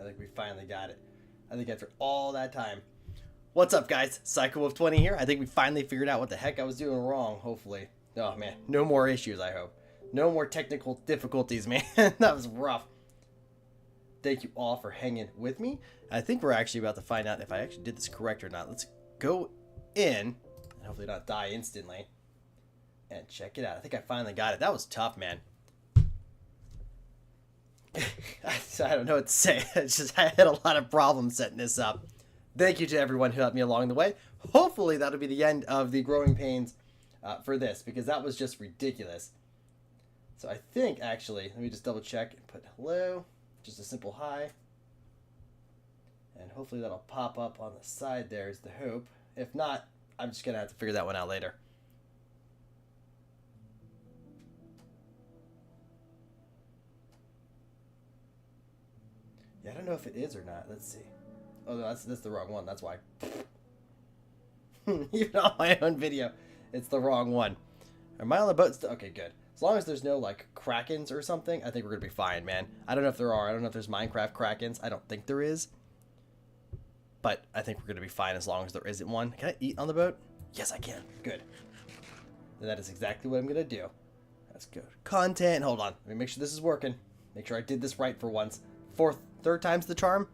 I think we finally got it. I think after all that time. What's up, guys? PsychoWolf20 here. I think we finally figured out what the heck I was doing wrong, hopefully. Oh, man. No more issues, I hope. No more technical difficulties, man. That was rough. Thank you all for hanging with me. I think we're actually about to find out if I actually did this correct or not. Let's go in, and hopefully not die instantly, and check it out. I think I finally got it. That was tough, man. I don't know what to say. It's just I had a lot of problems setting this up. Thank you to everyone who helped me along the way. Hopefully that'll be the end of the growing pains for this, because that was just ridiculous. So I think, actually, let me just double check and put hello, just a simple hi. And hopefully that'll pop up on the side there is the hope. If not, I'm just going to have to figure that one out later. Yeah, I don't know if it is or not. Let's see. Oh, no, that's the wrong one. That's why. Even on my own video, it's the wrong one. Am I on the boat still? Okay, good. As long as there's no, like, krakens or something, I think we're going to be fine, man. I don't know if there are. I don't know if there's Minecraft krakens. I don't think there is. But I think we're going to be fine as long as there isn't one. Can I eat on the boat? Yes, I can. Good. And that is exactly what I'm going to do. That's good. Content. Hold on. Let me make sure this is working. Make sure I did this right for once. Third time's the charm?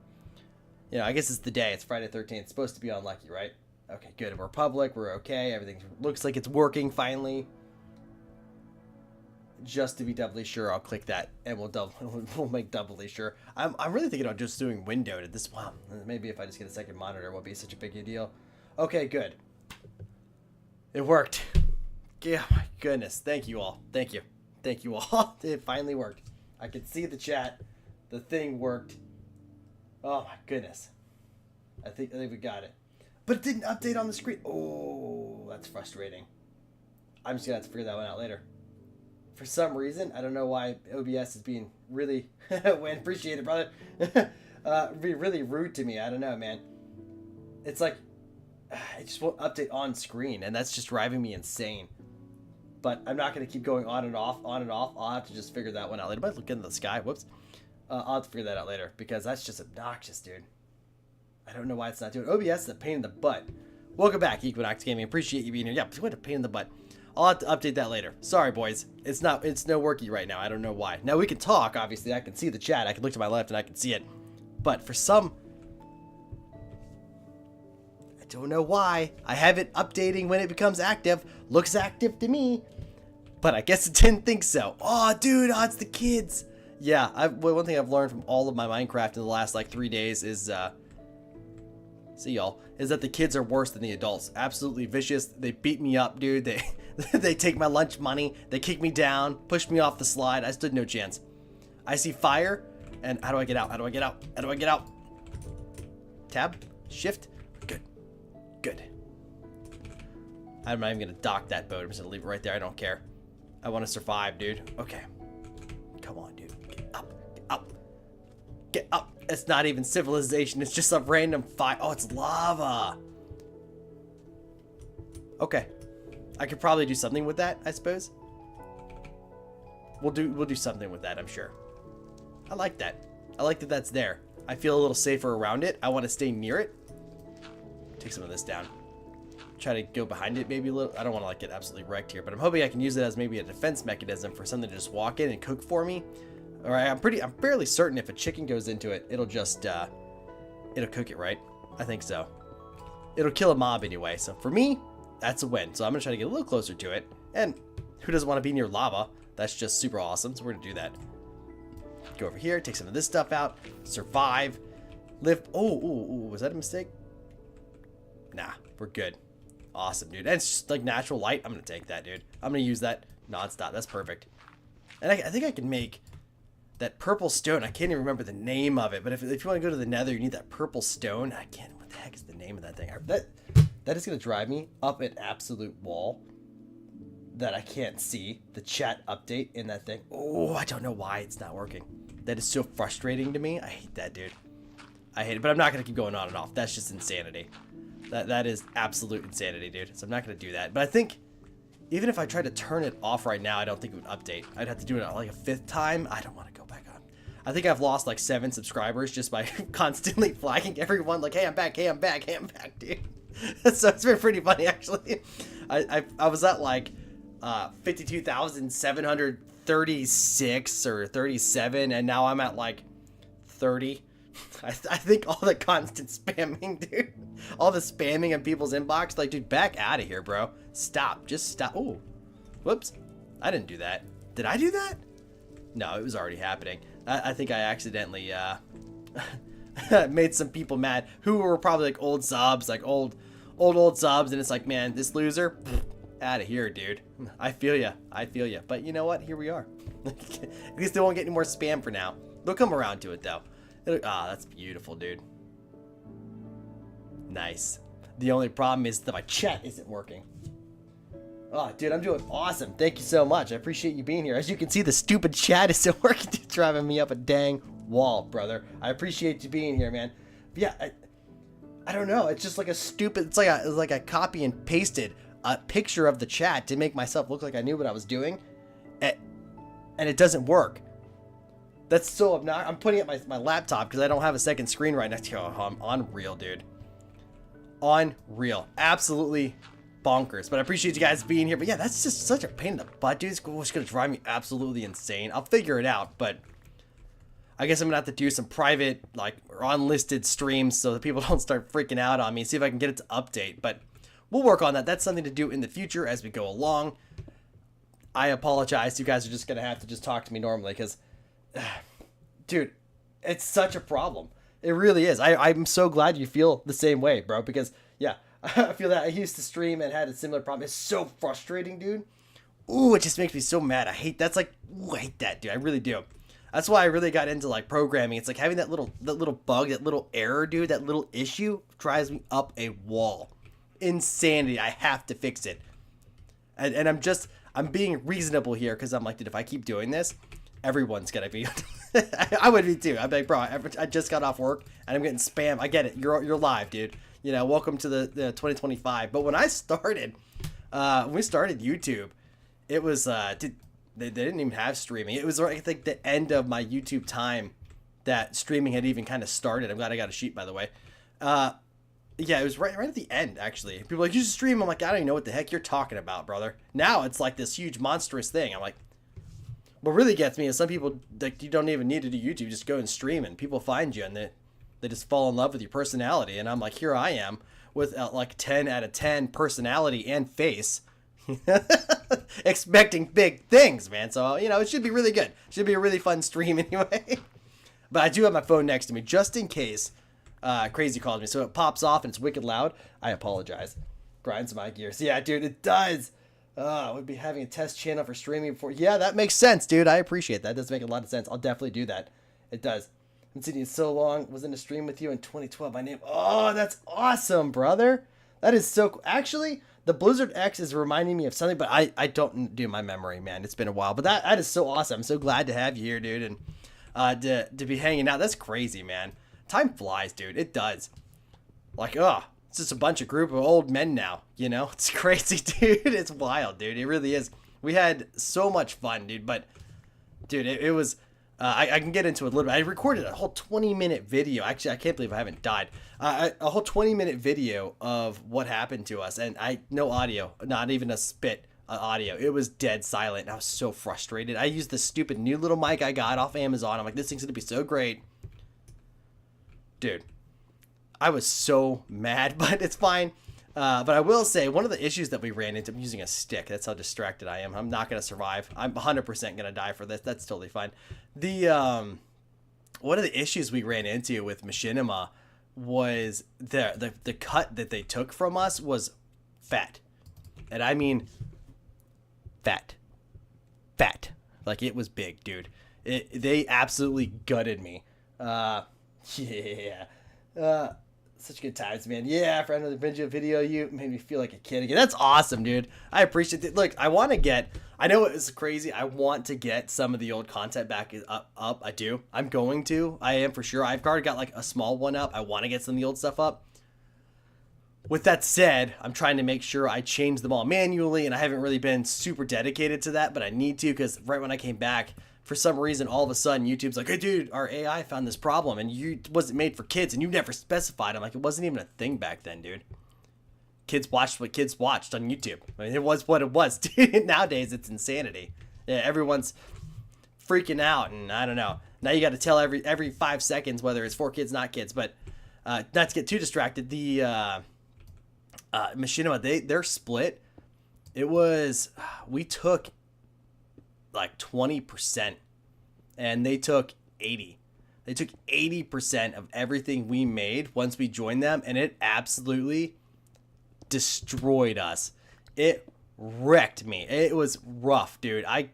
You know, I guess it's the day. It's Friday 13th. It's supposed to be unlucky, right? Okay, good. We're public. We're okay. Everything looks like it's working finally. Just to be doubly sure, I'll click that, and we'll make doubly sure. I'm really thinking about just doing windowed at this. Wow, maybe if I just get a second monitor, it won't be such a big deal. Okay, good. It worked. Yeah, my goodness. Thank you all. Thank you. Thank you all. It finally worked. I could see the chat. The thing worked. Oh my goodness. I think we got it. But it didn't update on the screen. Oh, that's frustrating. I'm just gonna have to figure that one out later. For some reason, I don't know why OBS is being really, Wayne, appreciate it, brother, be really rude to me. I don't know, man. It's like, it just won't update on screen, and that's just driving me insane. But I'm not going to keep going on and off, on and off. I'll have to just figure that one out later. But look into the sky, whoops. I'll have to figure that out later, because that's just obnoxious, dude. I don't know why it's not doing it. OBS is a pain in the butt. Welcome back, Equinox Gaming. Appreciate you being here. Yeah, what a pain in the butt. I'll have to update that later. Sorry, boys. It's no worky right now. I don't know why. Now, we can talk, obviously. I can see the chat. I can look to my left and I can see it. But for some... I don't know why. I have it updating when it becomes active. Looks active to me. But I guess it didn't think so. Oh, dude. Oh, it's the kids. Yeah, one thing I've learned from all of my Minecraft in the last, like, 3 days is... see y'all, is that the kids are worse than the adults. Absolutely vicious. They beat me up, dude. They take my lunch money. They kick me down, push me off the slide. I stood no chance. I see fire, and how do I get out? How do I get out? How do I get out? Tab? Shift? Good. Good. I'm not even gonna dock that boat. I'm just gonna leave it right there. I don't care. I want to survive, dude. Okay. Come on, dude. Get up. Get up. Get up. It's not even civilization. It's just a random fire. Oh, it's lava. Okay. I could probably do something with that, I suppose. We'll do something with that, I'm sure. I like that. I like that that's there. I feel a little safer around it. I want to stay near it. Take some of this down. Try to go behind it maybe a little. I don't want to like get absolutely wrecked here, but I'm hoping I can use it as maybe a defense mechanism for something to just walk in and cook for me. All right, I'm fairly certain if a chicken goes into it, it'll just, it'll cook it, right? I think so. It'll kill a mob anyway, so for me, that's a win. So I'm gonna try to get a little closer to it, and who doesn't want to be near lava? That's just super awesome, so we're gonna do that. Go over here, take some of this stuff out, survive, live. Oh, was that a mistake? Nah, we're good. Awesome, dude. And it's just like natural light. I'm gonna take that, dude. I'm gonna use that nonstop. That's perfect. And I think I can make that purple stone. I can't even remember the name of it, but if you want to go to the nether, you need that purple stone. I can't, what the heck is the name of that thing? That is going to drive me up an absolute wall that I can't see the chat update in that thing. Oh, I don't know why it's not working. That is so frustrating to me. I hate that, dude. I hate it, but I'm not going to keep going on and off. That's just insanity. That is absolute insanity, dude. So I'm not going to do that. But I think even if I tried to turn it off right now, I don't think it would update. I'd have to do it like a 5th time. I don't want to go back on. I think I've lost like 7 subscribers just by constantly flagging everyone like, hey, I'm back, hey, I'm back, hey, I'm back, dude. So it's been pretty funny, actually. I was at like 52,736 or 37, and now I'm at like 30. I think all the constant spamming, dude. All the spamming in people's inbox. Like, dude, back out of here, bro. Stop. Just stop. Oh, whoops. I didn't do that. Did I do that? No, it was already happening. I think I accidentally made some people mad who were probably like old subs, like old subs. And it's like, man, this loser, out of here, dude. I feel ya. I feel ya. But you know what? Here we are. At least they won't get any more spam for now. They'll come around to it, though. Ah, that's beautiful, dude. Nice. The only problem is that my chat isn't working. Oh, dude, I'm doing awesome. Thank you so much. I appreciate you being here. As you can see, the stupid chat is still working. It's driving me up a dang wall, brother. I appreciate you being here, man. But yeah, I don't know. It's just like a stupid. It's like I copy and pasted a picture of the chat to make myself look like I knew what I was doing, and it doesn't work. That's so obnoxious. I'm putting up my laptop because I don't have a second screen right next to you. Oh, I'm unreal, dude. Unreal. Absolutely bonkers. But I appreciate you guys being here. But yeah, that's just such a pain in the butt, dude. It's going to drive me absolutely insane. I'll figure it out, but I guess I'm going to have to do some private, like, or unlisted streams so that people don't start freaking out on me. See if I can get it to update. But we'll work on that. That's something to do in the future as we go along. I apologize. You guys are just going to have to just talk to me normally because, dude, it's such a problem. It really is. I'm so glad you feel the same way, bro, because, yeah, I feel that I used to stream and had a similar problem. It's so frustrating, dude. Ooh, it just makes me so mad. I hate that's like, ooh, I hate that, dude. I really do. That's why I really got into like programming. It's like having that little bug, that little error, dude, that little issue drives me up a wall. Insanity. I have to fix it. And I'm being reasonable here because I'm like, dude, if I keep doing this, everyone's gonna be. I would be too. I'm like, bro, I just got off work and I'm getting spam. I get it. You're live, dude. You know, welcome to the 2025. But when I started, when we started YouTube, it was dude, they didn't even have streaming. It was I think the end of my YouTube time that streaming had even kind of started. I'm glad I got a sheet, by the way. Yeah, it was right at the end, actually. People were like, you should stream. I'm like, I don't even know what the heck you're talking about, brother. Now it's like this huge monstrous thing. I'm like, what really gets me is some people, like, you don't even need to do YouTube. Just go and stream and people find you and they just fall in love with your personality. And I'm like, here I am with like 10 out of 10 personality and face. Expecting big things, man. So, you know, it should be really good. Should be a really fun stream anyway. But I do have my phone next to me just in case Crazy calls me. So it pops off and it's wicked loud. I apologize. Grinds my gears. Yeah, dude, it does. We'd be having a test channel for streaming before. Yeah, that makes sense, dude. I appreciate that. It does make a lot of sense. I'll definitely do that. It does. Been sitting so long. Was in a stream with you in 2012. My name. Oh, that's awesome, brother. That is so cool. Actually, the Blizzard X is reminding me of something, but I don't do my memory, man. It's been a while, but that is so awesome. I'm so glad to have you here, dude, and to be hanging out. That's crazy, man. Time flies, dude. It does. Like, it's just a bunch of group of old men now, you know? It's crazy, dude. It's wild, dude. It really is. We had so much fun, dude, but, dude, it was, I can get into it a little bit. I recorded a whole 20-minute video. Actually, I can't believe I haven't died. A whole 20-minute video of what happened to us, and no audio, not even a spit audio. It was dead silent. I was so frustrated. I used this stupid new little mic I got off Amazon. I'm like, this thing's gonna be so great. Dude, I was so mad, but it's fine. But I will say, one of the issues that we ran into, I'm using a stick. That's how distracted I am. I'm not going to survive. I'm 100% going to die for this. That's totally fine. One of the issues we ran into with Machinima was the cut that they took from us was fat. And I mean fat. Fat. Like, it was big, dude. They absolutely gutted me. Yeah. Such good times, man. Yeah, for another video, you made me feel like a kid again. That's awesome, dude. I appreciate it. Look, I know it was crazy. I want to get some of the old content back up. I do. I'm going to. I am for sure. I've already got like a small one up. I want to get some of the old stuff up. With that said, I'm trying to make sure I change them all manually, and I haven't really been super dedicated to that, but I need to, because right when I came back for some reason, all of a sudden, YouTube's like, hey, dude, our AI found this problem, and it wasn't made for kids, and you never specified. I'm like, it wasn't even a thing back then, dude. Kids watched what kids watched on YouTube. I mean, it was what it was, dude. Nowadays, it's insanity. Yeah, everyone's freaking out, and I don't know. Now you got to tell every 5 seconds whether it's for kids, not kids. But not to get too distracted, the Machinima, they're split. It was, we took like 20%, and they took 80. They took 80% of everything we made once we joined them, and it absolutely destroyed us. It wrecked me. It was rough, dude. I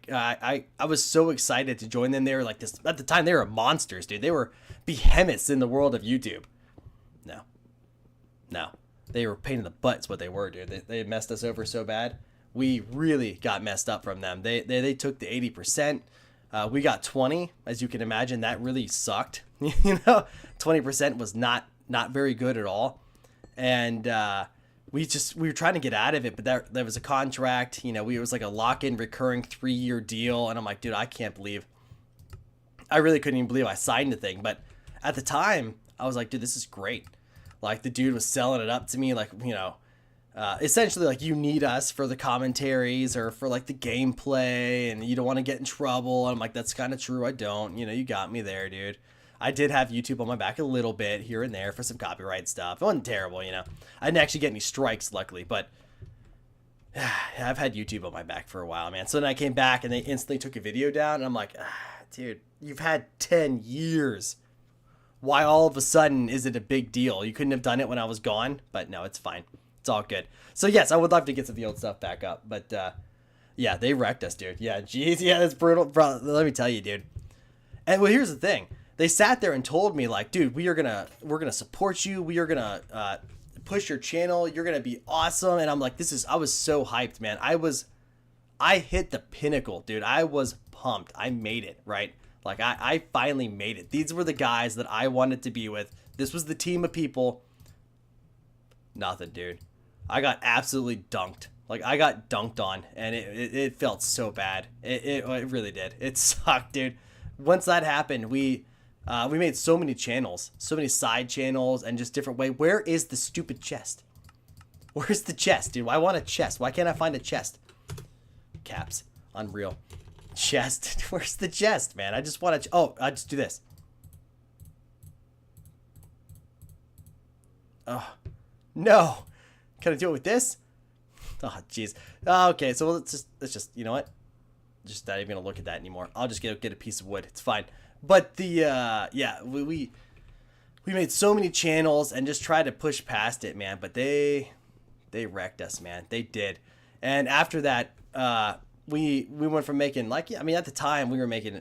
was so excited to join them. They were like this at the time. They were monsters, dude. They were behemoths in the world of YouTube. No, they were a pain in the butt. Is what they were, dude. They messed us over so bad. We really got messed up from them. They took the 80%. We got 20. As you can imagine, that really sucked. 20% was not very good at all. And we were trying to get out of it, but there was a contract. It was like a lock-in recurring 3-year deal, and I'm like, dude, I really couldn't even believe I signed the thing. But at the time, I was like, dude, this is great. Like, the dude was selling it up to me, like, essentially, like, you need us for the commentaries or for, like, the gameplay, and you don't want to get in trouble. And I'm like, that's kind of true. I don't. You got me there, dude. I did have YouTube on my back a little bit here and there for some copyright stuff. It wasn't terrible, I didn't actually get any strikes, luckily, but I've had YouTube on my back for a while, man. So then I came back, and they instantly took a video down, and I'm like, dude, you've had 10 years. Why all of a sudden is it a big deal? You couldn't have done it when I was gone, but no, it's fine. It's all good. So yes, I would love to get some of the old stuff back up, but yeah, they wrecked us, dude. Yeah, geez, yeah, that's brutal, bro. Let me tell you, dude. And well, here's the thing. They sat there and told me, like, dude, we're gonna support you. We are gonna push your channel. You're gonna be awesome. And I'm like, I was so hyped, man. I hit the pinnacle, dude. I was pumped. I made it, right? Like, I finally made it. These were the guys that I wanted to be with. This was the team of people. Nothing, dude. I got absolutely dunked. Like, I got dunked on, and it felt so bad. It really did. It sucked, dude. Once that happened, we made so many channels, so many side channels, and just different way. Where is the stupid chest? Where's the chest, dude? I want a chest. Why can't I find a chest? Caps. Unreal. Chest. Where's the chest, man? I just want to. Oh, I just do this. Oh, no. Can I do it with this? Oh, jeez. Okay, so let's just, you know what? Just not even gonna look at that anymore. I'll just get a piece of wood. It's fine. But the yeah, we made so many channels and just tried to push past it, man. But they wrecked us, man. They did. And after that, we went from making, like, I mean, at the time we were making,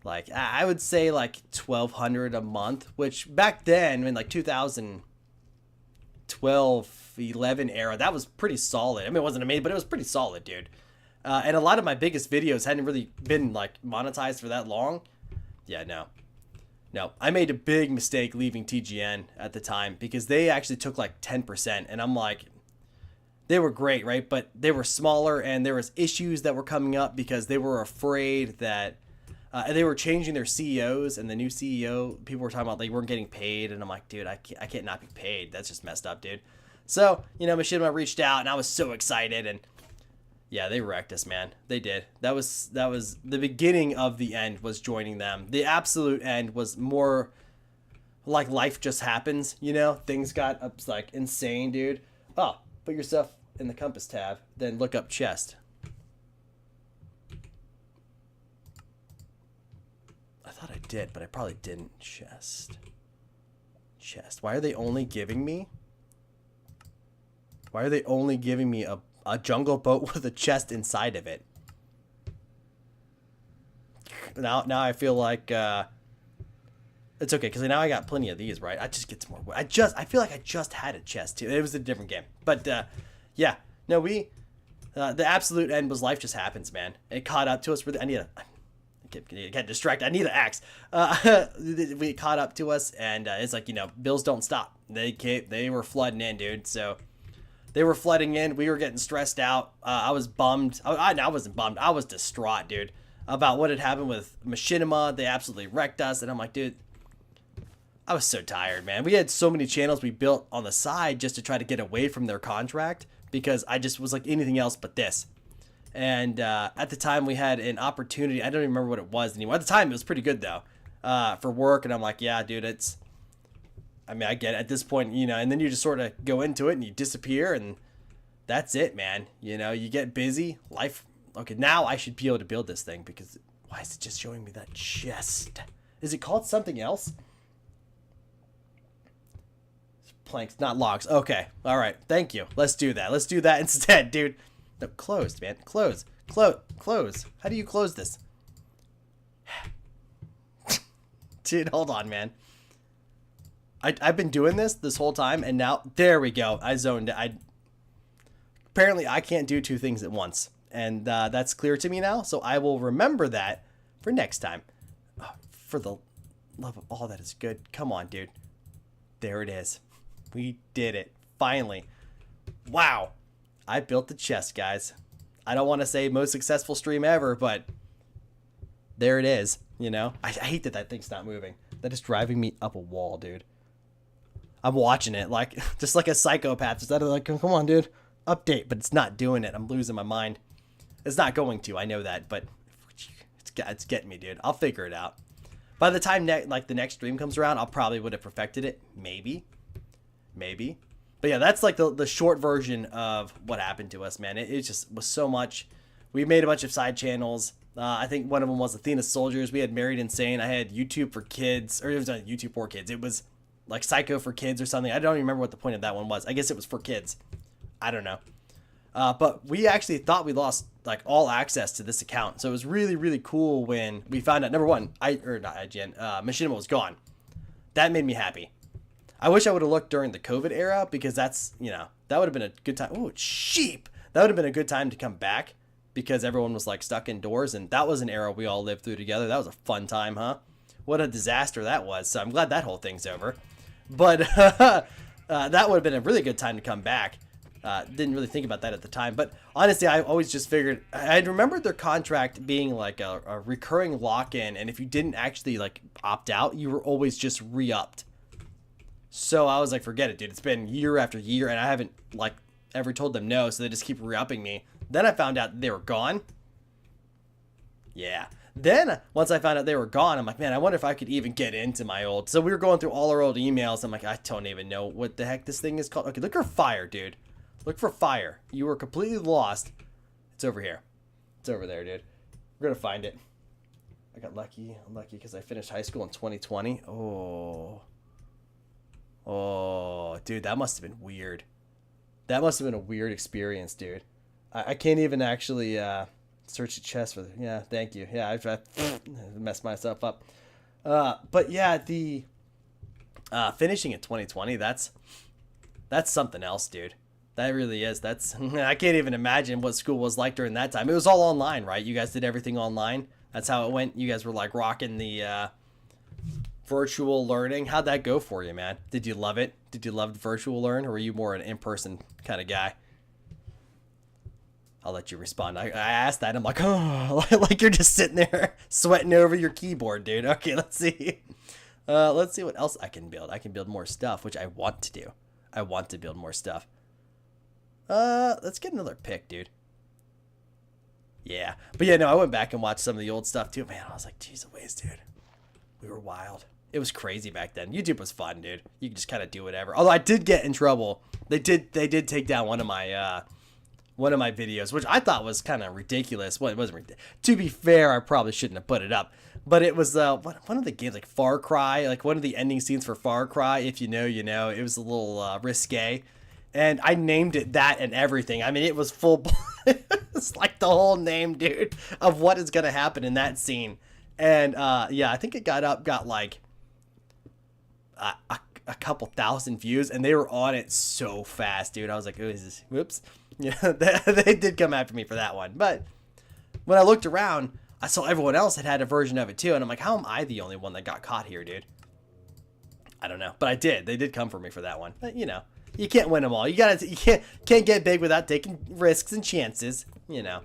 like, I would say like 1,200 a month, which back then in like 2012, 11 era, that was pretty solid. I mean, it wasn't amazing, but it was pretty solid, dude. And a lot of my biggest videos hadn't really been like monetized for that long. Yeah, no, I made a big mistake leaving TGN at the time because they actually took like 10%, and I'm like, they were great, right? But they were smaller, and there was issues that were coming up because they were afraid that they were changing their CEOs, and the new CEO, people were talking about they weren't getting paid, and I'm like, dude, I can't not be paid. That's just messed up, dude. So, Machinima reached out, and I was so excited, and yeah, they wrecked us, man. They did. That was the beginning of the end, was joining them. The absolute end was more like life just happens, Things got up like insane, dude. Oh, put your stuff in the compass tab, then look up chest. I thought I did, but I probably didn't. Chest. Why are they only giving me a jungle boat with a chest inside of it? Now I feel like it's okay, because now I got plenty of these, right? I just get some more. I feel like I just had a chest too. It was a different game, but yeah, no, the absolute end was life just happens, man. It caught up to us. I get distracted. I need an axe. We caught up to us, and it's like, bills don't stop. They were flooding in, dude. So they were flooding in. We were getting stressed out. I was bummed. I wasn't bummed. I was distraught, dude. about what had happened with Machinima. They absolutely wrecked us. And I'm like, dude, I was so tired, man. We had so many channels we built on the side just to try to get away from their contract because I just was like anything else but this. And at the time we had an opportunity. I don't even remember what it was anymore. At the time it was pretty good though, for work. And I'm like, yeah, dude, I mean, I get it at this point, you know, and then you just sort of go into it and you disappear and that's it, man. You know, you get busy. Life. Okay, now I should be able to build this thing because why is it just showing me that chest? Is it called something else? Planks, not logs. Okay. All right. Thank you. Let's do that. Let's do that instead, dude. No, closed, man. Close. Close. How do you close this? Dude, hold on, man. I've been doing this whole time, and now, there we go. I zoned it. Apparently, I can't do two things at once, and that's clear to me now, so I will remember that for next time. Oh, for the love of all that is good. Come on, dude. There it is. We did it. Finally. Wow. I built the chest, guys. I don't want to say most successful stream ever, but there it is, you know? I hate that thing's not moving. That is driving me up a wall, dude. I'm watching it like just like a psychopath. Just like, come on, dude. Update, but it's not doing it. I'm losing my mind. It's not going to. I know that, but it's getting me, dude. I'll figure it out. By the time the next stream comes around, I'll probably would have perfected it. Maybe. But yeah, that's like the short version of what happened to us, man. It just was so much. We made a bunch of side channels. I think one of them was Athena Soldiers. We had Married Insane. I had YouTube for Kids, or it was not YouTube for Kids. It was like Psycho for Kids or something. I don't even remember what the point of that one was. I guess it was for kids. I don't know. But we actually thought we lost like all access to this account. So it was really, really cool when we found out, number one, Machinima was gone. That made me happy. I wish I would have looked during the COVID era because that's, you know, that would have been a good time. Oh, sheep. That would have been a good time to come back because everyone was like stuck indoors. And that was an era we all lived through together. That was a fun time, huh? What a disaster that was. So I'm glad that whole thing's over. But that would have been a really good time to come back. Didn't really think about that at the time. But honestly, I always just figured, I remembered their contract being like a recurring lock-in. And if you didn't actually like opt out, you were always just re-upped. So I was like, forget it, dude. It's been year after year, and I haven't, like, ever told them no, so they just keep re-upping me. Then I found out they were gone. Yeah. Then, once I found out they were gone, I'm like, man, I wonder if I could even get into my old... So we were going through all our old emails. I'm like, I don't even know what the heck this thing is called. Okay, look for fire, dude. Look for fire. You were completely lost. It's over here. It's over there, dude. We're going to find it. I got lucky. I'm lucky because I finished high school in 2020. Oh, dude, that must have been weird. That must have been a weird experience, dude. I can't even actually search the chest for the... Yeah, thank you. Yeah, I messed myself up. But yeah, the finishing in 2020, that's something else, dude. That really is. That's I can't even imagine what school was like during that time. It was all online, right? You guys did everything online. That's how it went. You guys were like rocking the... virtual learning. How'd that go for you, man? Did you love it? Did you love the virtual learn, or were you more an in-person kind of guy? I'll let you respond. I asked that. I'm like, oh, like you're just sitting there sweating over your keyboard, dude. Okay, let's see. Let's see what else I can build. I can build more stuff, which I want to do. I want to build more stuff. Let's get another pick, dude. Yeah. But yeah, no, I went back and watched some of the old stuff too. Man, I was like, geez Louise, dude. We were wild. It was crazy back then. YouTube was fun, dude. You could just kind of do whatever. Although I did get in trouble. They did take down one of my videos, which I thought was kind of ridiculous. Well, it wasn't ridiculous. To be fair, I probably shouldn't have put it up. But it was one of the games, like Far Cry, like one of the ending scenes for Far Cry. If you know, you know. It was a little risque. And I named it that and everything. I mean, it was full... It's like the whole name, dude, of what is going to happen in that scene. And, yeah, I think it got like a couple thousand views, and they were on it so fast, dude. I was like, oh, is this, whoops. Yeah, they did come after me for that one. But when I looked around, I saw everyone else had a version of it too. And I'm like, how am I the only one that got caught here, dude? I don't know, but I did. They did come for me for that one. But, you know, you can't win them all. You can't get big without taking risks and chances, you know.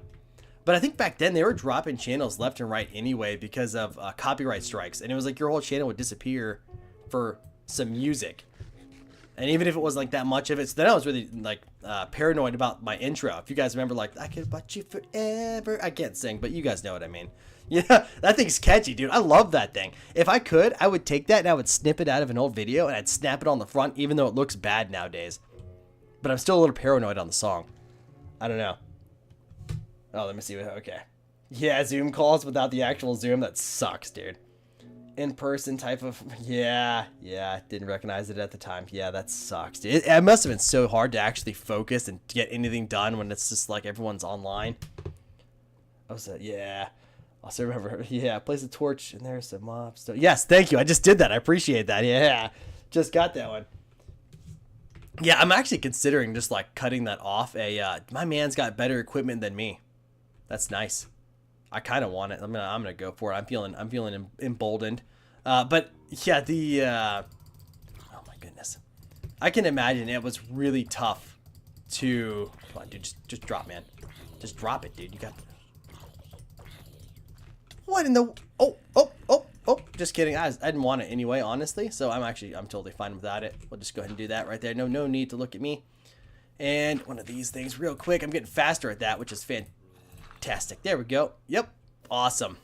But I think back then they were dropping channels left and right anyway because of copyright strikes. And it was like your whole channel would disappear for some music. And even if it wasn't like that much of it, so then I was really like paranoid about my intro. If you guys remember, like, I could watch you forever. I can't sing, but you guys know what I mean. Yeah, that thing's catchy, dude. I love that thing. If I could, I would take that and I would snip it out of an old video and I'd snap it on the front, even though it looks bad nowadays. But I'm still a little paranoid on the song. I don't know. Oh, let me see. Okay. Yeah, Zoom calls without the actual Zoom. That sucks, dude. In-person type of... Yeah. Didn't recognize it at the time. Yeah, that sucks, dude. It must have been so hard to actually focus and get anything done when it's just like everyone's online. I was yeah. I also remember... Yeah, place a torch and there's some mobs. Yes, thank you. I just did that. I appreciate that. Yeah. Just got that one. Yeah, I'm actually considering just like cutting that off. My man's got better equipment than me. That's nice. I kind of want it. I'm gonna go for it. I'm feeling emboldened. But yeah, oh my goodness, I can imagine it was really tough to. Come on, dude, just drop, man. Just drop it, dude. You got. What in the? Oh! Just kidding. I didn't want it anyway, honestly. So I'm totally fine without it. We'll just go ahead and do that right there. No need to look at me. And one of these things real quick. I'm getting faster at that, which is fantastic. There we go. Yep. Awesome.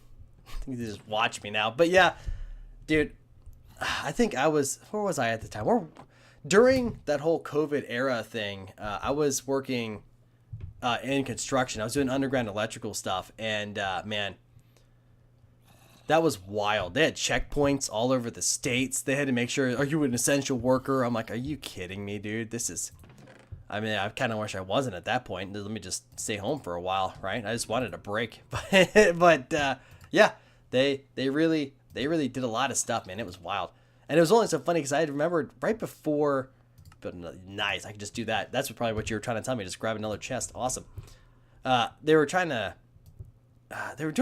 You can just watch me now. But yeah, dude, I think where was I at the time? During that whole COVID era thing, I was working in construction. I was doing underground electrical stuff. And man, that was wild. They had checkpoints all over the states. They had to make sure, are you an essential worker? I'm like, are you kidding me, dude? I mean, I kind of wish I wasn't at that point. Let me just stay home for a while, right? I just wanted a break. But yeah, they really did a lot of stuff, man. It was wild. And it was only so funny because I had remembered right before, but nice, I could just do that. That's probably what you were trying to tell me. Just grab another chest. Awesome. They were doing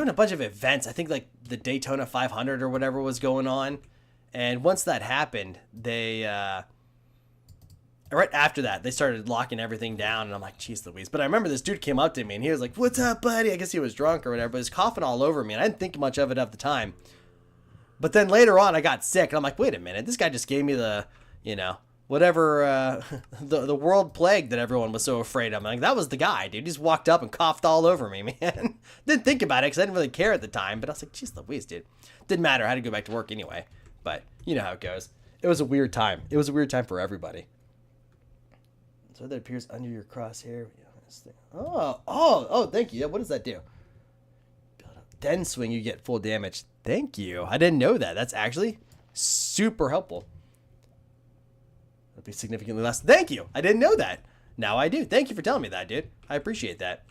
a bunch of events. I think like the Daytona 500 or whatever was going on. And once that happened, right after that, they started locking everything down. And I'm like, geez Louise. But I remember this dude came up to me and he was like, what's up, buddy? I guess he was drunk or whatever, but he was coughing all over me. And I didn't think much of it at the time. But then later on, I got sick. And I'm like, wait a minute. This guy just gave me the, whatever, the world plague that everyone was so afraid of. I'm like, that was the guy, dude. He just walked up and coughed all over me, man. Didn't think about it because I didn't really care at the time. But I was like, geez Louise, dude. Didn't matter. I had to go back to work anyway. But you know how it goes. It was a weird time. It was a weird time for everybody. So that appears under your crosshair. Oh, thank you. What does that do? Then swing, you get full damage. Thank you. I didn't know that. That's actually super helpful. That'd be significantly less. Thank you. I didn't know that. Now I do. Thank you for telling me that, dude. I appreciate that.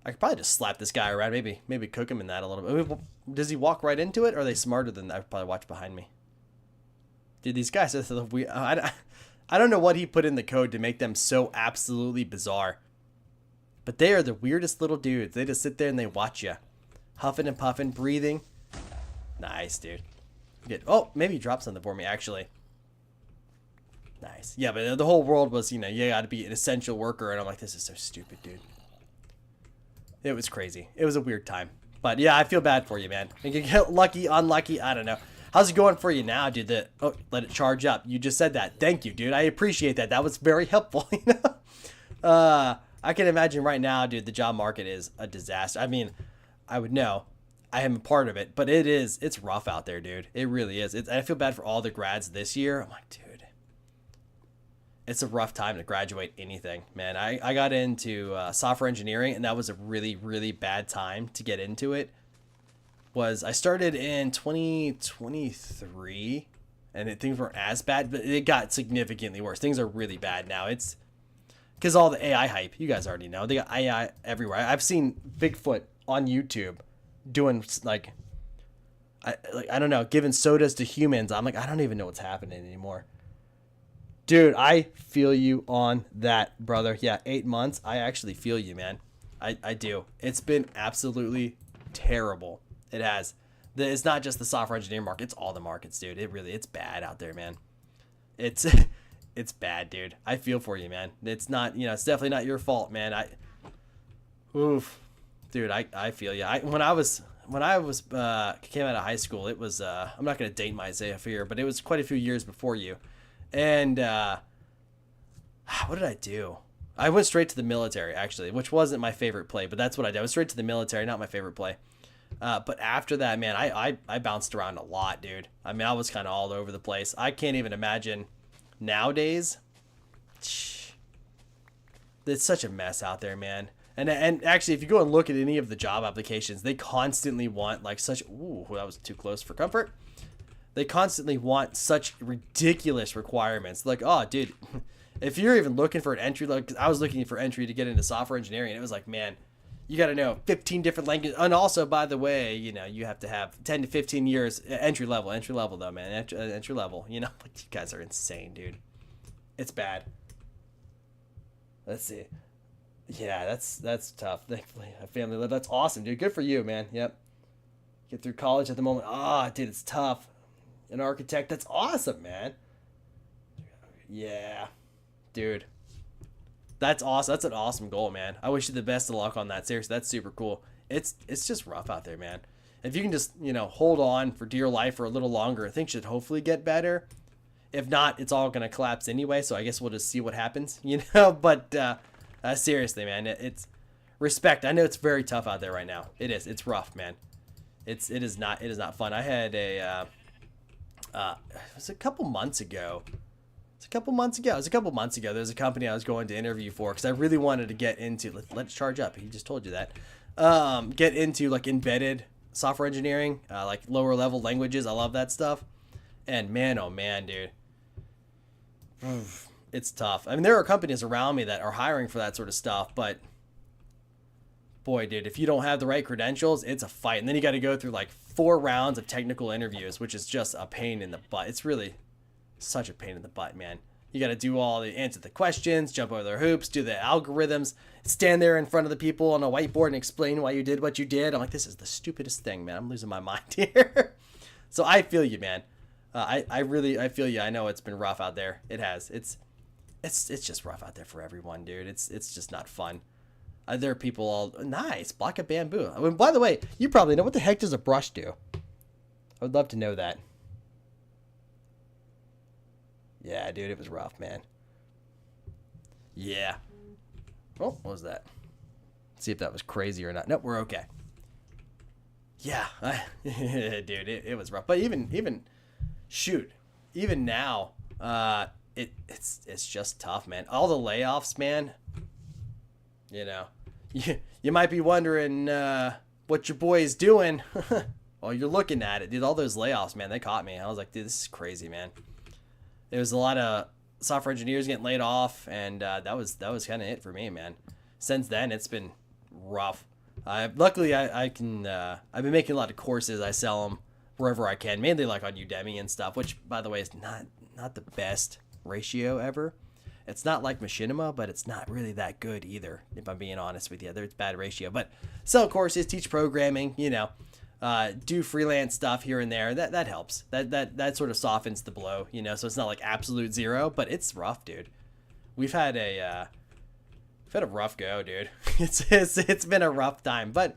I could probably just slap this guy around. Maybe cook him in that a little bit. Does he walk right into it, or are they smarter than that? I could probably watch behind me. Dude, these guys are the weird. I don't know what he put in the code to make them so absolutely bizarre. But they are the weirdest little dudes. They just sit there and they watch you. Huffing and puffing, breathing. Nice, dude. Good. Oh, maybe he dropped something for me, actually. Nice. Yeah, but the whole world was, you got to be an essential worker. And I'm like, this is so stupid, dude. It was crazy. It was a weird time. But yeah, I feel bad for you, man. You can get lucky, unlucky. I don't know. How's it going for you now, dude? Let it charge up. You just said that. Thank you, dude. I appreciate that. That was very helpful. I can imagine right now, dude, the job market is a disaster. I mean, I would know. I am a part of it, but it's rough out there, dude. It really is. I feel bad for all the grads this year. I'm like, dude, it's a rough time to graduate anything, man. I got into software engineering, and that was a really, really bad time to get into it. I started in 2023 and things weren't as bad, but it got significantly worse. Things are really bad now. It's because all the AI hype, you guys already know. They got AI everywhere. I've seen Bigfoot on YouTube doing I don't know, giving sodas to humans. I'm like, I don't even know what's happening anymore. Dude, I feel you on that, brother. Yeah, 8 months. I actually feel you, man. I do. It's been absolutely terrible. It has. It's not just the software engineering market. It's all the markets, dude. It's bad out there, man. It's bad, dude. I feel for you, man. It's not, it's definitely not your fault, man. Oof, dude, I feel you. When I was came out of high school, it was I'm not gonna date my Isaiah Fear, but it was quite a few years before you. And what did I do? I went straight to the military actually, which wasn't my favorite play, but that's what I did. I went straight to the military, not my favorite play. But after that, man, I bounced around a lot, dude. I mean, I was kind of all over the place. I can't even imagine nowadays. It's such a mess out there, man. And actually, if you go and look at any of the job applications, they constantly want like such. Ooh, that was too close for comfort. They constantly want such ridiculous requirements. Like, oh, dude, if you're even looking for an entry, like I was looking for entry to get into software engineering, and it was like, man, you got to know 15 different languages. And also, by the way, you know, you have to have 10 to 15 years entry level though, man, entry level. You know, like you guys are insane, dude. It's bad. Let's see. Yeah, that's tough. Thankfully, a family live. That's awesome, dude. Good for you, man. Yep. Get through college at the moment. Ah, dude, it's tough. An architect. That's awesome, man. Yeah, dude. That's awesome. That's an awesome goal, man. I wish you the best of luck on that. Seriously, that's super cool. It's just rough out there, man. If you can just, you know, hold on for dear life for a little longer, things should hopefully get better. If not, it's all going to collapse anyway, so I guess we'll just see what happens, you know? But seriously, man, it's respect. I know it's very tough out there right now. It is. It's rough, man. It is not fun. I had it was a couple months ago. It was a couple months ago. There's a company I was going to interview for because I really wanted to get into. Let's charge up. He just told you that. Get into like embedded software engineering, like lower level languages. I love that stuff. And man, oh man, dude, it's tough. I mean, there are companies around me that are hiring for that sort of stuff, but boy, dude, if you don't have the right credentials, it's a fight. And then you got to go through like 4 rounds of technical interviews, which is just a pain in the butt. It's really such a pain in the butt, man. You got to do all the answer the questions, jump over their hoops, do the algorithms, stand there in front of the people on a whiteboard and explain why you did what you did. I'm like, this is the stupidest thing, man. I'm losing my mind here. So I feel you, man. I feel you. I know it's been rough out there. It has. It's just rough out there for everyone, dude. It's just not fun. There are people all nice block of bamboo. I mean, by the way, you probably know what the heck does a brush do? I would love to know that. Yeah, dude, it was rough, man. Yeah. Oh, what was that? Let's see if that was crazy or not. Nope, we're okay. Yeah, dude, it was rough. But even shoot, even now, it's just tough, man. All the layoffs, man. You know, you might be wondering what your boy is doing. Well, you're looking at it, dude. All those layoffs, man, they caught me. I was like, dude, this is crazy, man. There was a lot of software engineers getting laid off, and that was kind of it for me, man. Since then, it's been rough. Luckily, I've been making a lot of courses. I sell them wherever I can, mainly like on Udemy and stuff, which, by the way, is not the best ratio ever. It's not like Machinima, but it's not really that good either, if I'm being honest with you. It's bad ratio. But sell courses, teach programming, you know, do freelance stuff here and there. That helps. That sort of softens the blow, you know, so it's not like absolute zero, but it's rough, dude. We've had a rough go, dude. It's been a rough time, but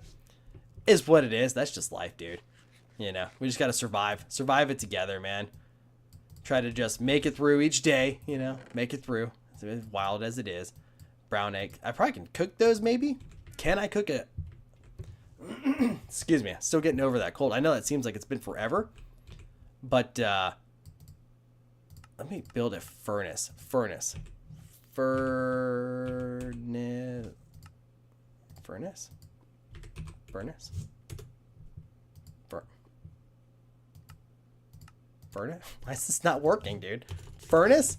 is what it is. That's just life, dude. You know, we just got to survive it together, man. Try to just make it through each day, you know, make it through. As wild as it is. Brown egg. I probably can cook those, maybe. Can I cook it? Excuse me. Still getting over that cold. I know that seems like it's been forever, but let me build a furnace. Furnace. Why is this not working, dude? Furnace?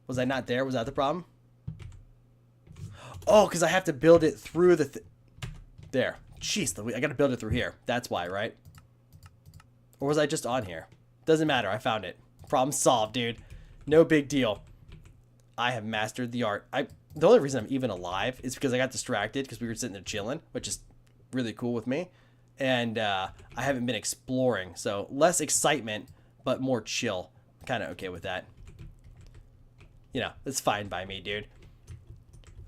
Was I not there? Was that the problem? Oh, because I have to build it through the there. Jeez, I got to build it through here. That's why, right? Or was I just on here? Doesn't matter. I found it. Problem solved, dude. No big deal. I have mastered the art. The only reason I'm even alive is because I got distracted because we were sitting there chilling, which is really cool with me. And I haven't been exploring, so less excitement, but more chill. Kind of okay with that. You know, it's fine by me, dude.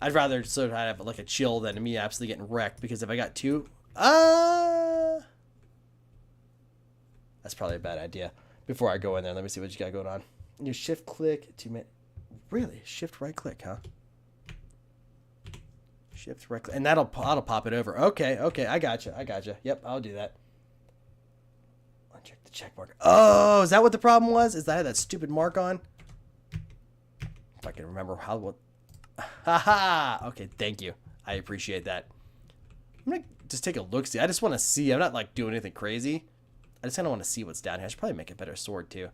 I'd rather sort of have like a chill than me absolutely getting wrecked, because if I got two, that's probably a bad idea. Before I go in there, let me see what you got going on. You shift click to really shift right click, huh? Shift right click, and that'll pop it over. Okay, I gotcha. Yep, I'll do that. Uncheck the check mark. Oh, is that what the problem was? Is that I had that stupid mark on? If I can remember what. Haha. Okay, thank you. I appreciate that. I'm gonna just take a look. See, I just want to see. I'm not like doing anything crazy. I just kind of want to see what's down here. I should probably make a better sword too.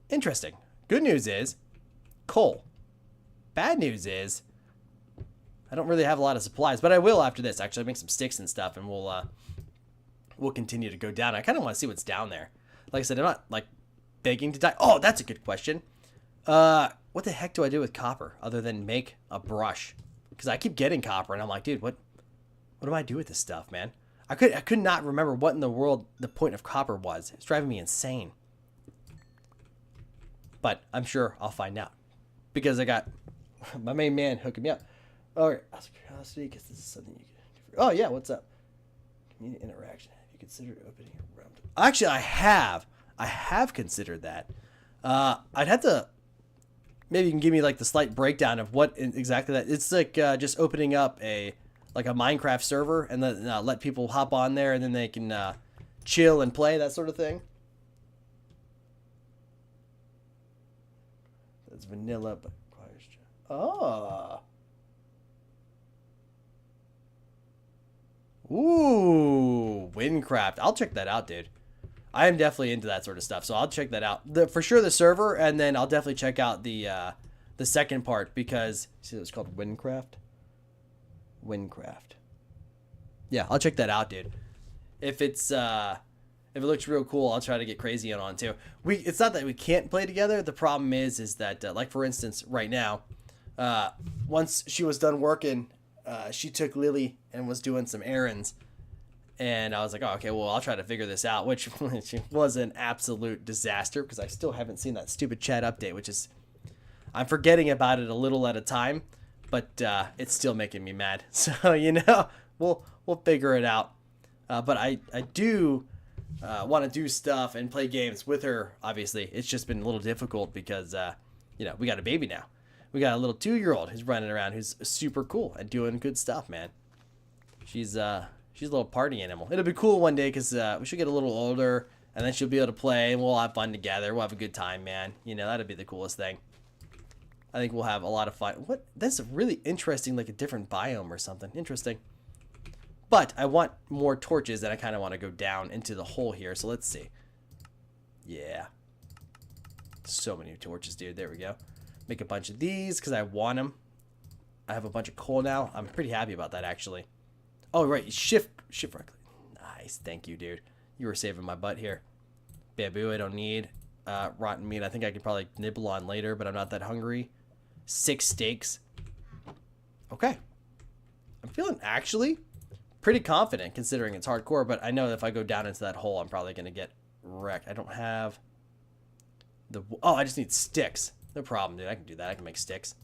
Interesting. Good news is coal. Bad news is I don't really have a lot of supplies, but I will after this. Actually, I'll make some sticks and stuff, and we'll continue to go down. I kind of want to see what's down there. Like I said, I'm not like begging to die. Oh, that's a good question. What the heck do I do with copper other than make a brush? Because I keep getting copper, and I'm like, dude, what do I do with this stuff, man? I could not remember what in the world the point of copper was. It's driving me insane. But I'm sure I'll find out, because I got my main man hooking me up. All right, out of curiosity, because this is something you can do. Oh yeah, what's up? Community interaction. Have you considered opening a realm? Actually, I have considered that. I'd have to. Maybe you can give me like the slight breakdown of what exactly that. It's like just opening up a Minecraft server and then let people hop on there, and then they can chill and play, that sort of thing. That's vanilla, but requires. Oh. Ooh, Windcraft. I'll check that out, dude. I am definitely into that sort of stuff, so I'll check that out. For sure the server, and then I'll definitely check out the second part, because see, it's called Windcraft. Windcraft. Yeah, I'll check that out, dude. If it looks real cool, I'll try to get crazy on too. It's not that we can't play together. The problem is that like for instance, right now, once she was done working, she took Lily and was doing some errands. And I was like, oh, okay, well, I'll try to figure this out, which was an absolute disaster, because I still haven't seen that stupid chat update, which is, I'm forgetting about it a little at a time, but it's still making me mad. So, you know, we'll figure it out. But I do want to do stuff and play games with her, obviously. It's just been a little difficult because, you know, we got a baby now. We got a little 2-year-old who's running around, who's super cool and doing good stuff, man. She's a little party animal. It'll be cool one day, because we should get a little older, and then she'll be able to play, and we'll have fun together. We'll have a good time, man. You know, that'd be the coolest thing. I think we'll have a lot of fun. What? That's really interesting, like a different biome or something. Interesting. But I want more torches, and I kind of want to go down into the hole here, so let's see. Yeah. So many torches, dude. There we go. Make a bunch of these, because I want them. I have a bunch of coal now. I'm pretty happy about that, actually. Oh, right. Shift right click. Nice. Thank you, dude. You were saving my butt here. Bamboo, I don't need. Rotten meat, I think I could probably nibble on later, but I'm not that hungry. 6 steaks. Okay. I'm feeling actually pretty confident, considering it's hardcore, but I know that if I go down into that hole, I'm probably going to get wrecked. I don't have the... Oh, I just need sticks. No problem, dude. I can do that. I can make sticks.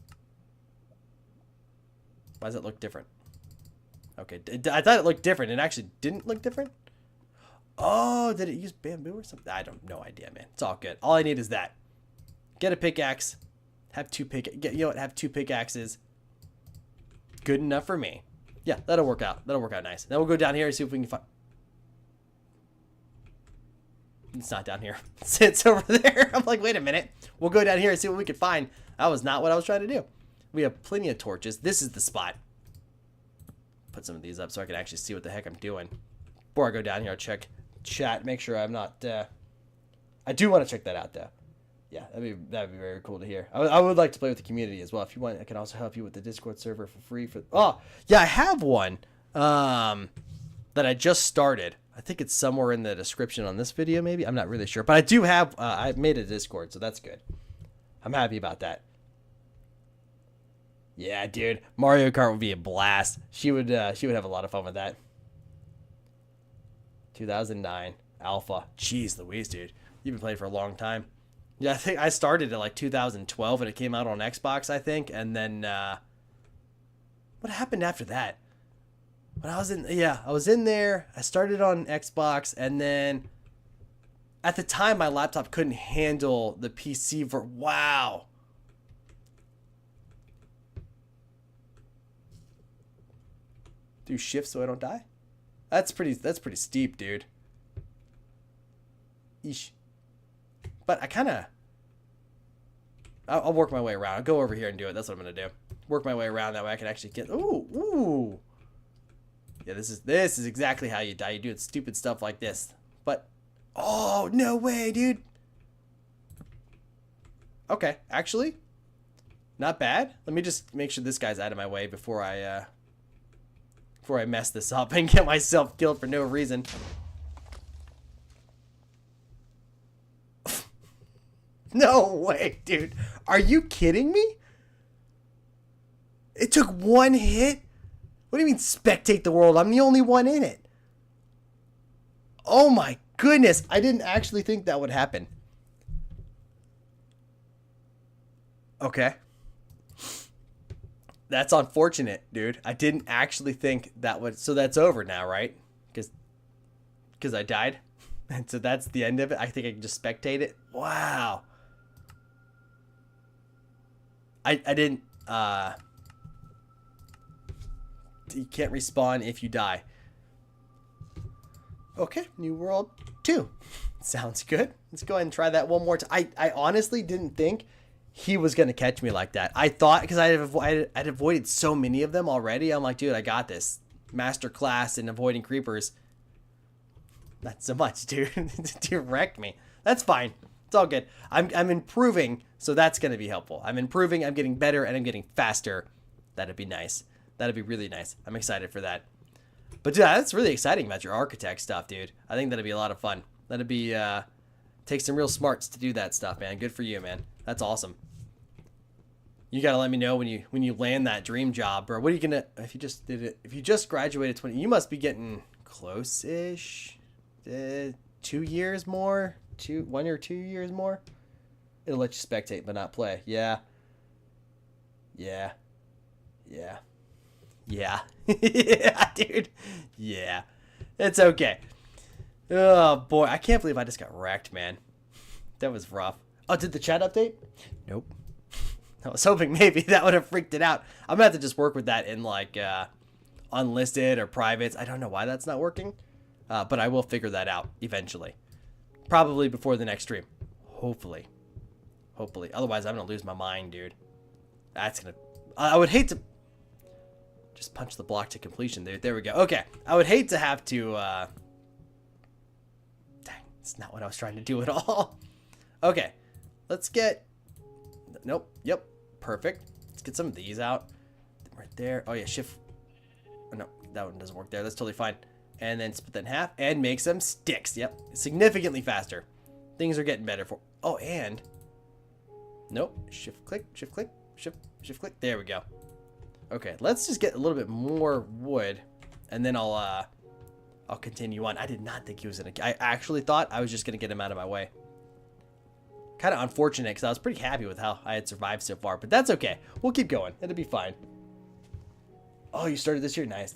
Why does it look different? Okay, I thought it looked different. It actually didn't look different. Oh, did it use bamboo or something? I don't no idea, man. It's all good. All I need is that. Get a pickaxe. Have 2 you know what? Have 2 pickaxes. Good enough for me. Yeah, that'll work out. That'll work out nice. Then we'll go down here and see if we can find. It's not down here. It's over there. I'm like, wait a minute. We'll go down here and see what we can find. That was not what I was trying to do. We have plenty of torches. This is the spot. Put some of these up so I can actually see what the heck I'm doing. Before I go down here, I'll check chat, make sure I'm not... I do want to check that out, though. Yeah, that'd be very cool to hear. I would like to play with the community as well. If you want, I can also help you with the Discord server for free. Oh, yeah, I have one that I just started. I think it's somewhere in the description on this video, maybe. I'm not really sure. But I do have... I've made a Discord, so that's good. I'm happy about that. Yeah, dude, Mario Kart would be a blast. She would have a lot of fun with that. 2009 Alpha. Jeez Louise, dude, you've been playing for a long time. Yeah, I think I started at like 2012, and it came out on Xbox, I think, and then What happened after that? When I was in, yeah, I was in there. I started on Xbox, and then at the time, my laptop couldn't handle the PC. Wow. Do shift so I don't die? That's pretty steep, dude. Eesh. But I kind of... I'll work my way around. I'll go over here and do it. That's what I'm going to do. Work my way around. That way I can actually get... Ooh. Yeah, this is exactly how you die. You do stupid stuff like this. But... Oh, no way, dude. Okay, actually... Not bad. Let me just make sure this guy's out of my way before I mess this up and get myself killed for no reason. No way, dude. Are you kidding me? It took one hit? What do you mean spectate the world? I'm the only one in it. Oh my goodness. I didn't actually think that would happen. Okay. That's unfortunate, dude. I didn't actually think that would... So that's over now, right? Because I died? And so that's the end of it? I think I can just spectate it? Wow. I didn't... You can't respawn if you die. Okay, New World 2. Sounds good. Let's go ahead and try that one more time. I honestly didn't think he was going to catch me like that. I thought, because I'd avoided so many of them already. I'm like, dude, I got this. Master class in avoiding creepers. Not so much, dude. Dude wrecked me. That's fine. It's all good. I'm improving, so that's going to be helpful. I'm improving, I'm getting better, and I'm getting faster. That'd be nice. That'd be really nice. I'm excited for that. But dude, that's really exciting about your architect stuff, dude. I think that'd be a lot of fun. That'd be, take some real smarts to do that stuff, man. Good for you, man. That's awesome. You gotta let me know when you land that dream job, bro. What are you gonna, if you just did it, if you just graduated 20, you must be getting close-ish, 2 years more, 1 or 2 years more. It'll let you spectate but not play. Yeah, yeah, dude. Yeah, it's okay. Oh boy, I can't believe I just got wrecked, man. That was rough. Oh, did the chat update? Nope. I was hoping maybe that would have freaked it out. I'm gonna have to just work with that in like unlisted or privates. I don't know why that's not working, but I will figure that out eventually. Probably before the next stream. Hopefully. Otherwise, I'm gonna lose my mind, dude. That's gonna... I would hate to... Just punch the block to completion, dude. There we go. Okay. I would hate to have to... Dang. It's not what I was trying to do at all. Okay. Let's get... Nope. Yep. Perfect. Let's get some of these out. Right there. Oh, yeah. Shift... Oh, no. That one doesn't work there. That's totally fine. And then split that in half and make some sticks. Yep. Significantly faster. Things are getting better for... Oh, and... Nope. Shift click. Shift click. Shift click. There we go. Okay, let's just get a little bit more wood, and then I'll continue on. I did not think he was gonna... I actually thought I was just gonna get him out of my way. Kind of unfortunate, because I was pretty happy with how I had survived so far, but that's okay. We'll keep going. It'll be fine. Oh, you started this year? Nice.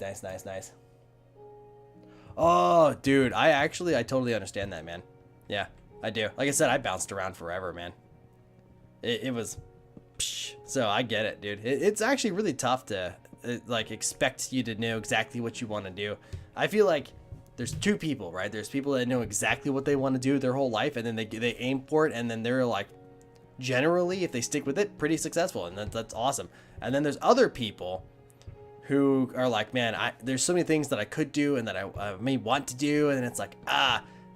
Oh, dude, I totally understand that, man. Yeah, I do. Like I said, I bounced around forever, man. It was... So I get it, dude. It's actually really tough to like expect you to know exactly what you want to do. I feel like there's two people, right? There's people that know exactly what they want to do their whole life, and then they aim for it, and then they're like, generally, if they stick with it, pretty successful, and that's awesome. And then there's other people who are like, man, there's so many things that I could do and that I may want to do, and it's like,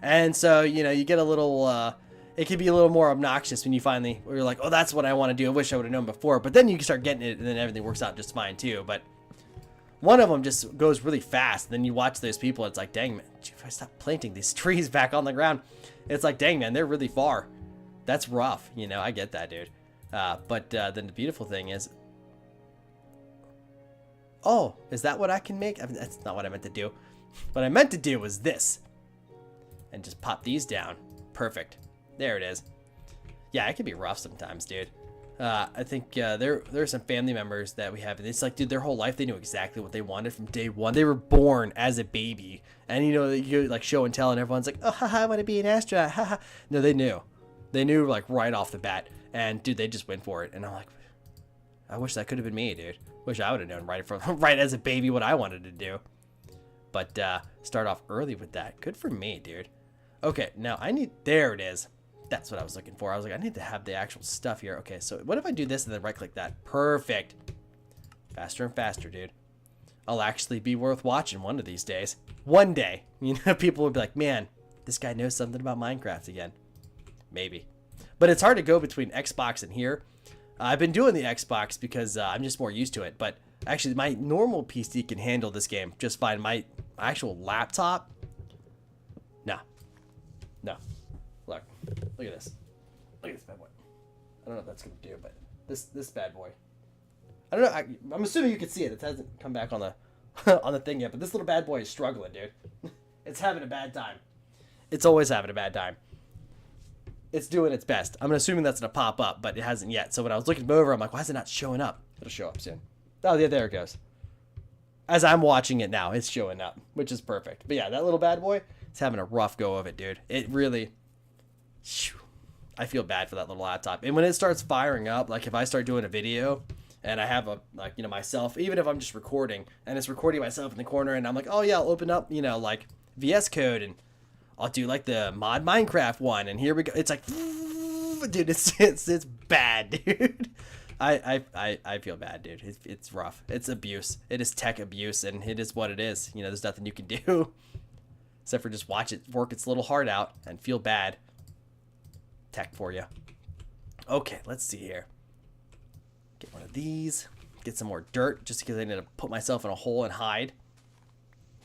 and so, you know, you get a little it can be a little more obnoxious when you finally, where you're like, oh, that's what I want to do. I wish I would have known before. But then you can start getting it, and then everything works out just fine, too. But one of them just goes really fast. And then you watch those people, it's like, dang, man, if I stop planting these trees back on the ground, it's like, dang, man, they're really far. That's rough. You know, I get that, dude. But then the beautiful thing is, oh, is that what I can make? I mean, that's not what I meant to do. What I meant to do was this. And just pop these down. Perfect. There it is. Yeah, it can be rough sometimes, dude. I think there are some family members that we have, and it's like, dude, their whole life they knew exactly what they wanted from day one. They were born as a baby, and you know, you like show and tell, and everyone's like, oh, haha, I want to be an astronaut, haha. No, they knew like right off the bat, and dude, they just went for it. And I'm like, I wish that could have been me, dude. Wish I would have known right as a baby what I wanted to do. But start off early with that. Good for me, dude. Okay, now there it is. That's what I was looking for. I was like, I need to have the actual stuff here. Okay, so what if I do this and then right click that? Perfect. Faster and faster, dude. I'll actually be worth watching one of these days. One day, you know, people will be like, man, this guy knows something about Minecraft again. Maybe. But it's hard to go between Xbox and here. I've been doing the Xbox because I'm just more used to it. But actually, my normal PC can handle this game just fine. My actual laptop, no. Look at this. Look at this bad boy. I don't know what that's gonna do, but this bad boy. I don't know. I'm assuming you can see it. It hasn't come back on the on the thing yet, but this little bad boy is struggling, dude. It's having a bad time. It's always having a bad time. It's doing its best. I'm assuming that's gonna pop up, but it hasn't yet. So when I was looking over, I'm like, why is it not showing up? It'll show up soon. Oh yeah, there it goes. As I'm watching it now, it's showing up, which is perfect. But yeah, that little bad boy is having a rough go of it, dude. It really, I feel bad for that little laptop. And when it starts firing up, like if I start doing a video and I have myself, even if I'm just recording and it's recording myself in the corner and I'm like, oh yeah, I'll open up, like VS Code and I'll do like the mod Minecraft one. And here we go. It's like, dude, it's bad, dude. I feel bad, dude. It's rough. It's abuse. It is tech abuse, and it is what it is. There's nothing you can do except for just watch it work its little heart out and feel bad. Tech for you. Okay, let's see here. Get one of these. Get some more dirt, just because I need to put myself in a hole and hide.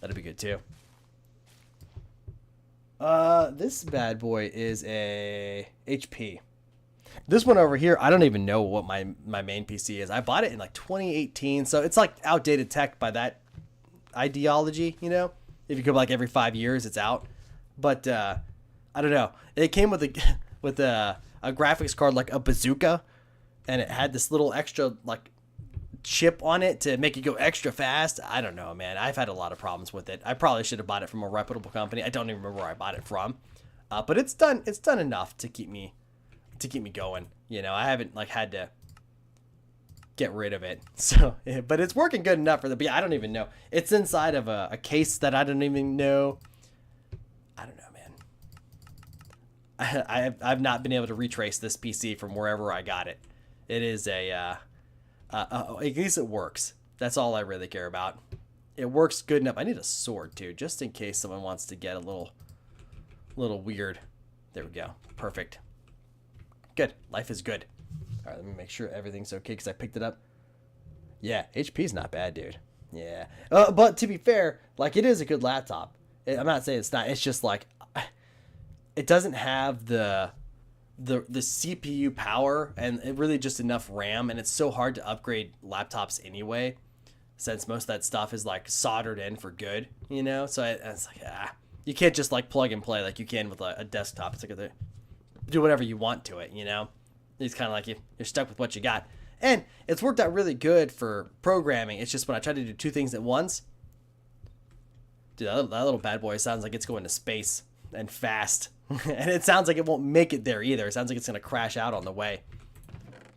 That'd be good too. This bad boy is a HP. This one over here, I don't even know what my main PC is. I bought it in like 2018, so it's like outdated tech by that ideology, If you go like every 5 years, it's out. But I don't know. It came with a graphics card like a bazooka, and it had this little extra like chip on it to make it go extra fast. I don't know, man. I've had a lot of problems with it. I probably should have bought it from a reputable company. I don't even remember where I bought it from, but it's done enough to keep me going. I haven't like had to get rid of it. So, but it's working good enough for I don't even know. It's inside of a case that I don't even know. I don't know, man. I've not been able to retrace this PC from wherever I got it. It is at least it works. That's all I really care about. It works good enough. I need a sword too, just in case someone wants to get a little weird. There we go. Perfect. Good. Life is good. All right, let me make sure everything's okay because I picked it up. Yeah, HP's not bad, dude. Yeah. But to be fair, like it is a good laptop. I'm not saying it's not. It's just like it doesn't have the CPU power and it really just enough RAM, and it's so hard to upgrade laptops anyway, since most of that stuff is like soldered in for good, So it's like you can't just like plug and play like you can with a desktop. It's like do whatever you want to it, It's kind of like you're stuck with what you got. And it's worked out really good for programming. It's just when I try to do two things at once, dude, that little bad boy sounds like it's going to space and fast. And it sounds like it won't make it there either. It sounds like it's going to crash out on the way.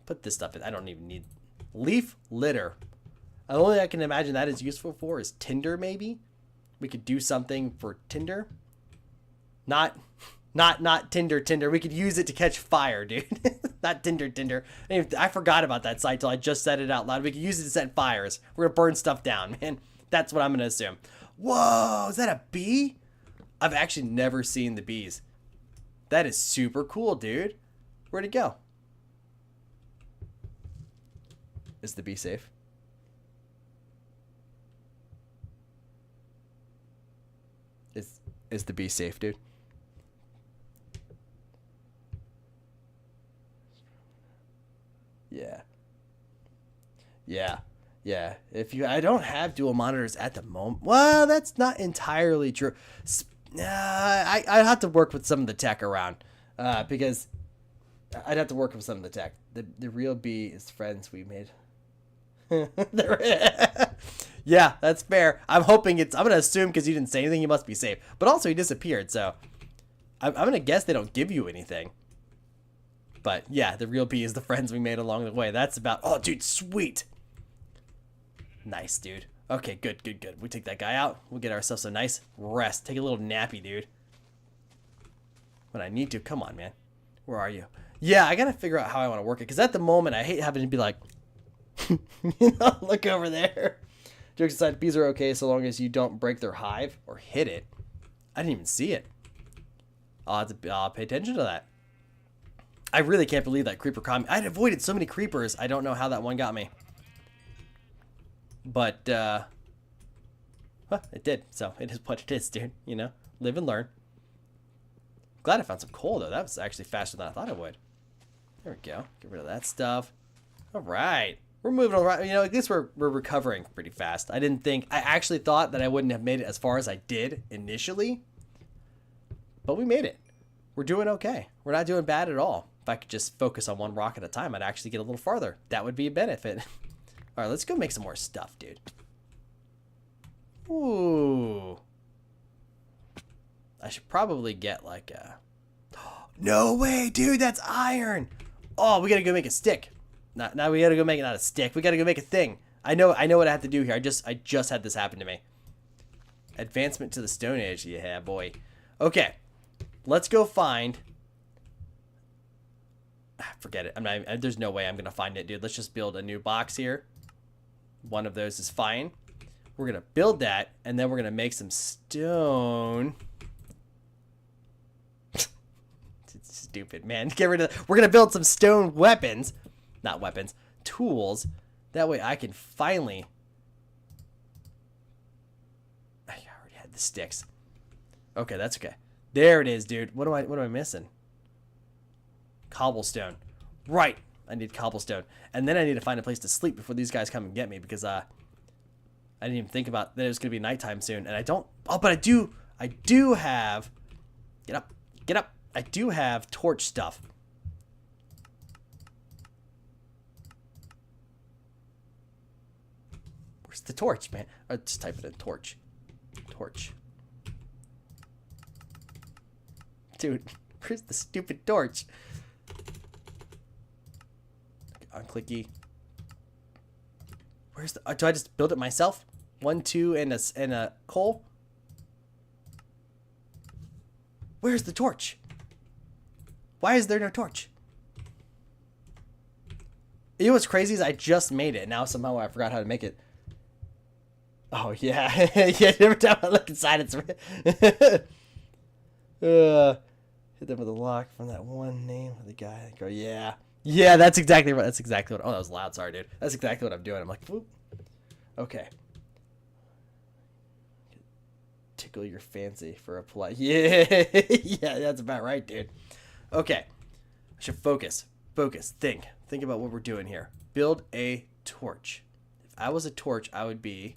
Put this stuff in. I don't even need leaf litter. The only thing I can imagine that is useful for is Tinder, maybe. We could do something for Tinder. Not Tinder. We could use it to catch fire, dude. Not Tinder. I forgot about that site till I just said it out loud. We could use it to set fires. We're gonna burn stuff down, man. That's what I'm gonna assume. Whoa, is that a bee? I've actually never seen the bees. That is super cool, dude. Where'd it go? Is the bee safe? Is the bee safe, dude? Yeah. I don't have dual monitors at the moment. Well, that's not entirely true. I have to work with some of the tech around, because I'd have to work with some of the tech. The real bee is friends we made. Yeah, that's fair. I'm hoping I'm going to assume because you didn't say anything, you must be safe. But also, he disappeared, so I'm going to guess they don't give you anything. But yeah, the real bee is the friends we made along the way. That's about... Oh, dude, sweet. Nice, dude. Okay, good, good, good. We take that guy out. We'll get ourselves a nice rest. Take a little nappy, dude. When I need to. Come on, man. Where are you? Yeah, I got to figure out how I want to work it. Because at the moment, I hate having to be like... you know, look over there. Jokes aside, bees are okay so long as you don't break their hive or hit it. I didn't even see it. I'll have to pay attention to that. I really can't believe that creeper caught me. I'd avoided so many creepers. I don't know how that one got me. But, well, it did. So it is what it is, dude. You know, live and learn. Glad I found some coal, though. That was actually faster than I thought it would. There we go. Get rid of that stuff. All right. We're moving around. You know, at least we're recovering pretty fast. I actually thought that I wouldn't have made it as far as I did initially. But we made it. We're doing okay. We're not doing bad at all. If I could just focus on one rock at a time, I'd actually get a little farther. That would be a benefit. All right, let's go make some more stuff, dude. Ooh. I should probably get like a... No way, dude, that's iron. Oh, we gotta go make a stick. Now we gotta go make it, not a stick. We gotta go make a thing. I know what I have to do here. I just had this happen to me. Advancement to the Stone Age. Yeah, boy. Okay. Let's go find... Forget it. There's no way I'm gonna find it, dude. Let's just build a new box here. One of those is fine. We're gonna build that, and then we're gonna make some stone. It's stupid, man. Get rid of... We're gonna build some stone weapons. Not weapons. Tools. That way I can finally... I already had the sticks. Okay, that's okay. There it is, dude. What am I missing? Cobblestone. Right. I need cobblestone. And then I need to find a place to sleep before these guys come and get me, because I didn't even think about that it was going to be nighttime soon. And I don't... Oh, but I do have... Get up. Get up. I do have torch stuff. Where's the torch, man? I'll just type it in. Torch. Torch. Dude, where's the stupid torch? On clicky. Where's the... do I just build it myself? 1, 2, and a coal? Where's the torch? Why is there no torch? You know what's crazy is I just made it. Now somehow I forgot how to make it. Oh, yeah. Yeah, every time I look inside, it's... hit them with a lock from that one name of the guy. I go, yeah. Yeah, that's exactly right. That's exactly what... Oh, that was loud. Sorry, dude. That's exactly what I'm doing. I'm like, whoop. Okay. Tickle your fancy for a polite... Yeah. Yeah, that's about right, dude. Okay. I should focus. Focus. Think. Think about what we're doing here. Build a torch. If I was a torch, I would be...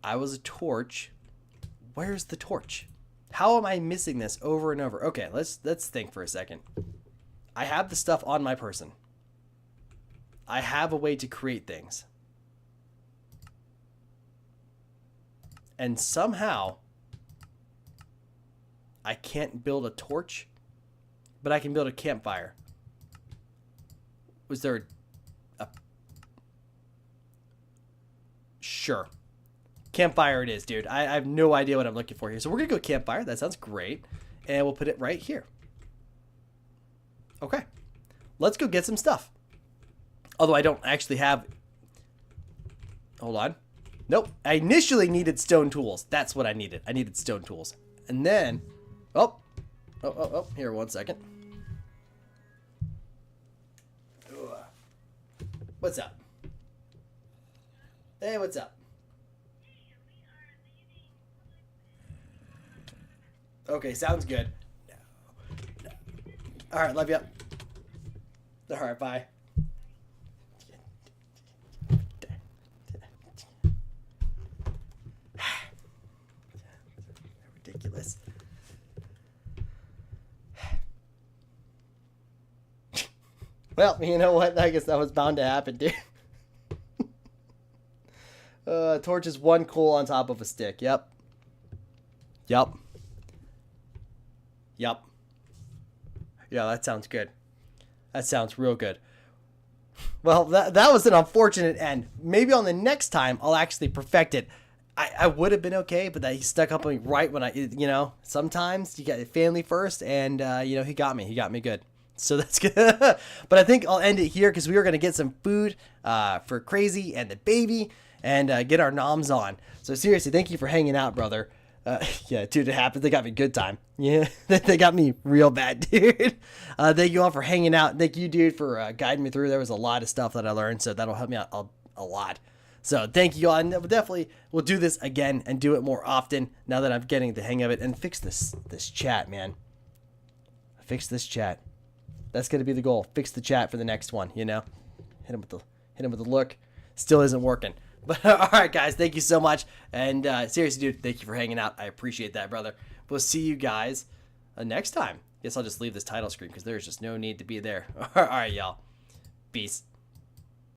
I was a torch. Where's the torch? How am I missing this over and over? Okay, let's think for a second. I have the stuff on my person. I have a way to create things. And somehow I can't build a torch, but I can build a campfire. Was there a... Sure. Campfire it is, dude. I have no idea what I'm looking for here. So we're going to go campfire. That sounds great. And we'll put it right here. Okay. Let's go get some stuff. Although I don't actually have... Hold on. Nope. I initially needed stone tools. That's what I needed. I needed stone tools. And then... Oh. Here, 1 second. What's up? Hey, what's up? Okay, sounds good. No. All right, love you. All right, bye. this. Well, you know what? I guess that was bound to happen, dude. Torch is 1 coal on top of a stick. Yep. Yep. Yep. Yeah, that sounds good. That sounds real good. Well, that was an unfortunate end. Maybe on the next time, I'll actually perfect it. I would have been okay, but that he stuck up on me right when sometimes you get family first, and, he got me. He got me good. So that's good. But I think I'll end it here because we are going to get some food for Crazy and the baby and get our noms on. So seriously, thank you for hanging out, brother. Yeah, dude, it happened. They got me good time. Yeah, they got me real bad, dude. Thank you all for hanging out. Thank you, dude, for guiding me through. There was a lot of stuff that I learned, so that'll help me out a lot. So thank you all, and we'll do this again and do it more often now that I'm getting the hang of it. And fix this chat, man. Fix this chat. That's gonna be the goal. Fix the chat for the next one. Hit him with the look. Still isn't working. But all right, guys, thank you so much. And seriously, dude, thank you for hanging out. I appreciate that, brother. We'll see you guys next time. Guess I'll just leave this title screen because there's just no need to be there. All right, y'all. Peace.